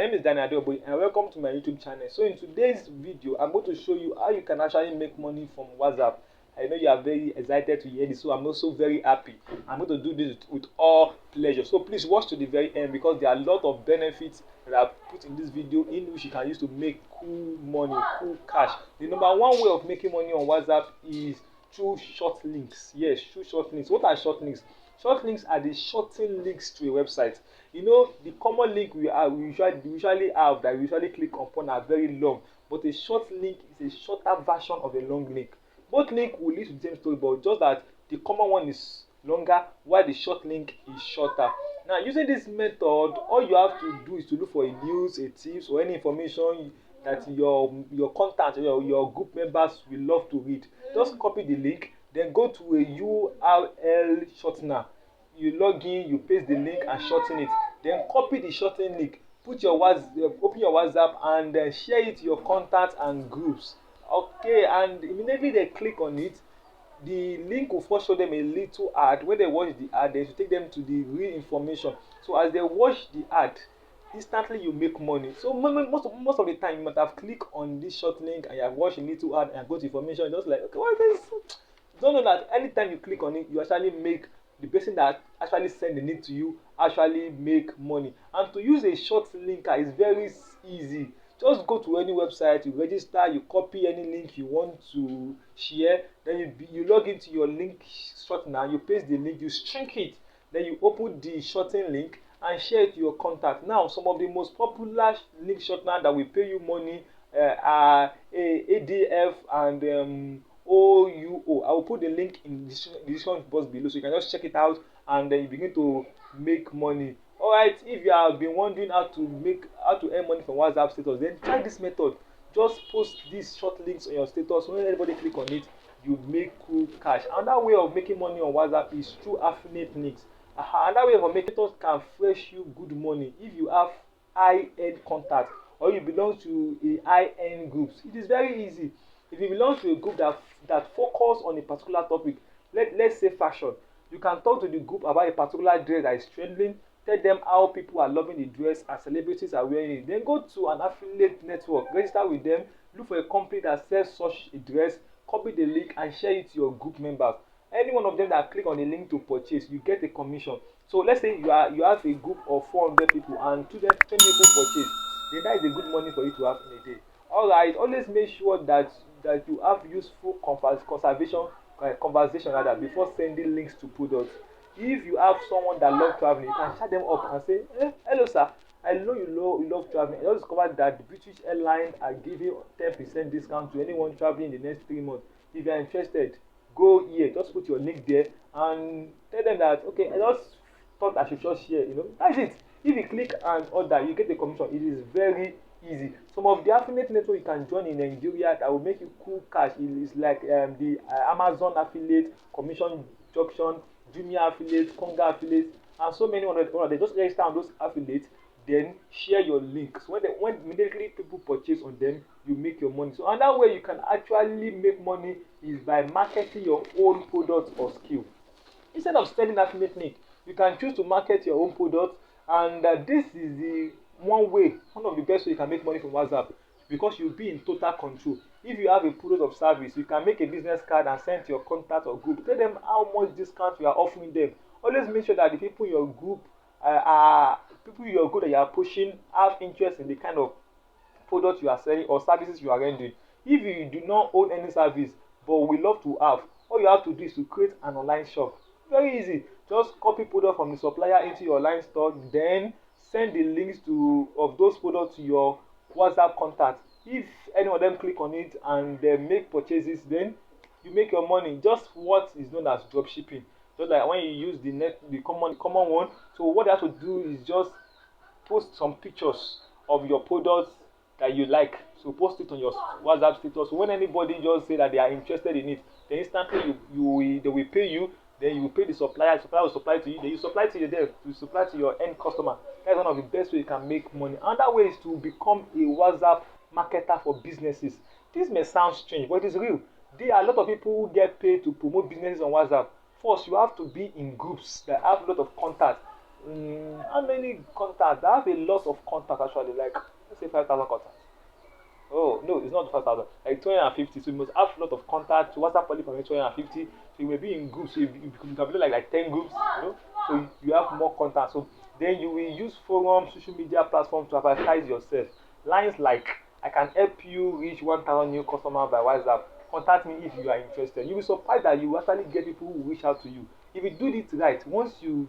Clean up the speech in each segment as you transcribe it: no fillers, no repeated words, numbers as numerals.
name is Daniel Adoboy and welcome to my YouTube channel. So in today's video, I'm going to show you how you can actually make money from WhatsApp. I know you are very excited to hear this, so I'm also very happy. I'm going to do this with all pleasure. So please watch to the very end because there are a lot of benefits that I've put in this video in which you can use to make cool money, cool cash. The number one way of making money on WhatsApp is through short links. Yes, through short links. What are short links? Short links are the shortened links to a website. You know, the common link we usually have that we usually click upon are very long, but a short link is a shorter version of a long link. Both link will lead to the same story, but just that the common one is longer while the short link is shorter. Now, using this method, all you have to do is to look for a news, a tips, or any information that your contact or your group members will love to read. Just copy the link, then go to a URL shortener. You log in, you paste the link and shorten it. Then copy the shortened link, open your WhatsApp and share it to your contacts and groups. Okay, and immediately they click on it, the link will first show them a little ad. When they watch the ad, they should take them to the real information. So as they watch the ad, instantly you make money. So most of the time you might have clicked on this short link and you have watched a little ad and go to information, just like, okay, what is this? Don't know that anytime you click on it, you actually make the person that actually send the link to you actually make money. And to use a short linker is very easy. Just go to any website, you register, you copy any link you want to share, then you log into your link shortener, you paste the link, you shrink it, then you open the shortened link and share it to your contact. Now, some of the most popular link shortener that will pay you money are ADF and OUO. I will put the link in the description box below so you can just check it out and then you begin to make money. Alright, if you have been wondering how to earn money from WhatsApp status, then try this method. Just post these short links on your status. When anybody click on it, you make cool cash. Another way of making money on WhatsApp is through affiliate links. Another way of making it can fresh you good money if you have high-end contact or you belong to a high-end groups. It is very easy. If you belong to a group that focus on a particular topic, let's say fashion, you can talk to the group about a particular dress that is trending, tell them how people are loving the dress and celebrities are wearing it. Then go to an affiliate network, register with them, look for a company that sells such a dress, copy the link and share it to your group members. Any one of them that click on the link to purchase, you get a commission. So let's say you have a group of 400 people and 20 people purchase, then that is a good money for you to have in a day. Alright, always make sure that you have useful conversation before sending links to products. If you have someone that loves traveling, you can chat them up and say, hello sir, I know you love traveling. I just discovered that the British Airlines are giving 10% discount to anyone traveling in the next 3 months. If you are interested, go here, just put your link there and tell them that, okay, I just thought I should just share, that's it. If you click and order, you get a commission. It is very easy. Some of the affiliate network you can join in Nigeria that will make you cool cash. It is like the Amazon affiliate, Commission Junction, Jumia affiliate, Konga affiliate, and so many others. They just register on those affiliates, then share your links. When immediately people purchase on them, you make your money. So another way you can actually make money is by marketing your own product or skill. Instead of sending affiliate link, you can choose to market your own product, and this is the one of the best way you can make money from WhatsApp because you'll be in total control. If you have a product or service, you can make a business card and send to your contact or group. Tell them how much discount you are offering them. Always make sure that the people in your group that you are pushing have interest in the kind of product you are selling or services you are rendering. If you do not own any service but we love to have, all you have to do is to create an online shop. Very easy. Just copy product from the supplier into your online store, then send the links of those products to your WhatsApp contacts. If any of them click on it and they make purchases, then you make your money. Just what is known as drop shipping. Just like when you use the common one. So what you have to do is just post some pictures of your products that you like. So post it on your WhatsApp status. So when anybody just say that they are interested in it, then instantly they will pay you. Then you will pay the supplier. The supplier will supply to you. Then you supply to you supply to your end customer. That's one of the best ways you can make money. Another way is to become a WhatsApp marketer for businesses. This may sound strange, but it is real. There are a lot of people who get paid to promote businesses on WhatsApp. First, you have to be in groups that have a lot of contacts. How many contacts? I have a lot of contacts actually, like let's say 5,000 contacts. Oh no, it's not 5,000. Like 250. So you must have a lot of contacts. WhatsApp only permits 250. So you may be in groups. So you can be like 10 groups. So you have more contacts. So then you will use forums, social media platforms to advertise yourself. Lines like I can help you reach 1,000 new customers by WhatsApp. Contact me if you are interested. You'll be surprised that you actually get people who reach out to you. If you do it right, once you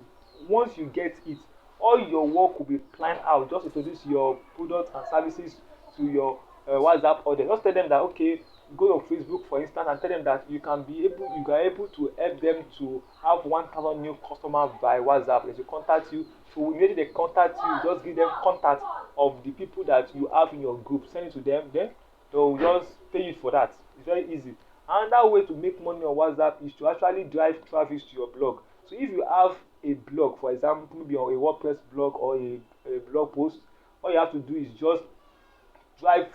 get it, all your work will be planned out. Just introduce your products and services to your WhatsApp audience. Just tell them that okay, go on Facebook for instance and tell them that you are able to help them to have 1,000 new customers by WhatsApp. As you contact you, so immediately they contact you, just give them contact of the people that you have in your group, send it to them, then they'll just pay you for that. It's very easy. Another way to make money on WhatsApp is to actually drive traffic to your blog. So if you have a blog, for example, maybe on a WordPress blog or a blog post, all you have to do is just drive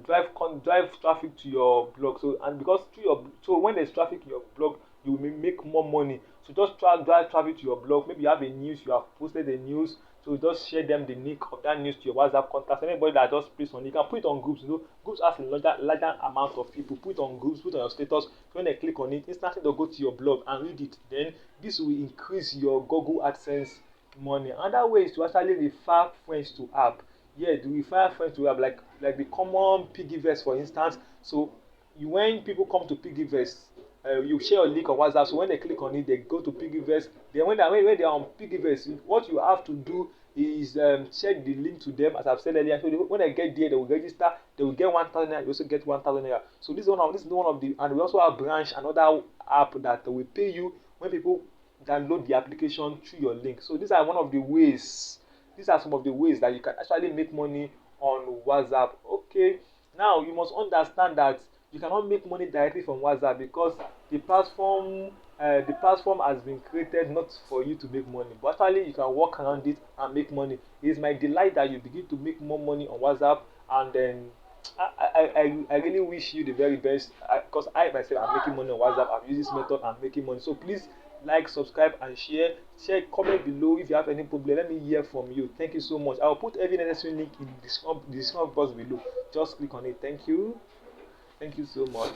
drive traffic to your blog. So and because to your so when there's traffic in your blog, you will make more money. So just try drive traffic to your blog. Maybe you have a news, you have posted a news, so just share them the link of that news to your WhatsApp contacts. Anybody that just plays on it, you can put it on groups. Groups has a larger amount of people. Put it on groups, put it on your status. When they click on it, instantly they'll go to your blog and read it. Then this will increase your Google AdSense money. Another way is to actually refer friends to app. Yeah, the refer friends to app, like the common Piggy Base for instance. So when people come to Piggy Base, you share a link on WhatsApp. So when they click on it, they go to Piggy Base. Then when they are on Piggy Base, what you have to do is check the link to them as I've said earlier. So when they get there, they will register. They will get 1,000 naira. You also get 1,000 naira. So this is one of the, and we also have branch another app that will pay you when people download the application through your link. So these are one of the ways. These are some of the ways that you can actually make money on WhatsApp. Okay, now you must understand that you cannot make money directly from WhatsApp because the platform has been created not for you to make money, but actually you can work around it and make money. It is my delight that you begin to make more money on WhatsApp, and then I really wish you the very best because I myself am making money on WhatsApp. I've used this method and making money. So please like, subscribe, and share. Share, comment below if you have any problem. Let me hear from you. Thank you so much. I will put every necessary link in the description box below. Just click on it. Thank you. Thank you so much.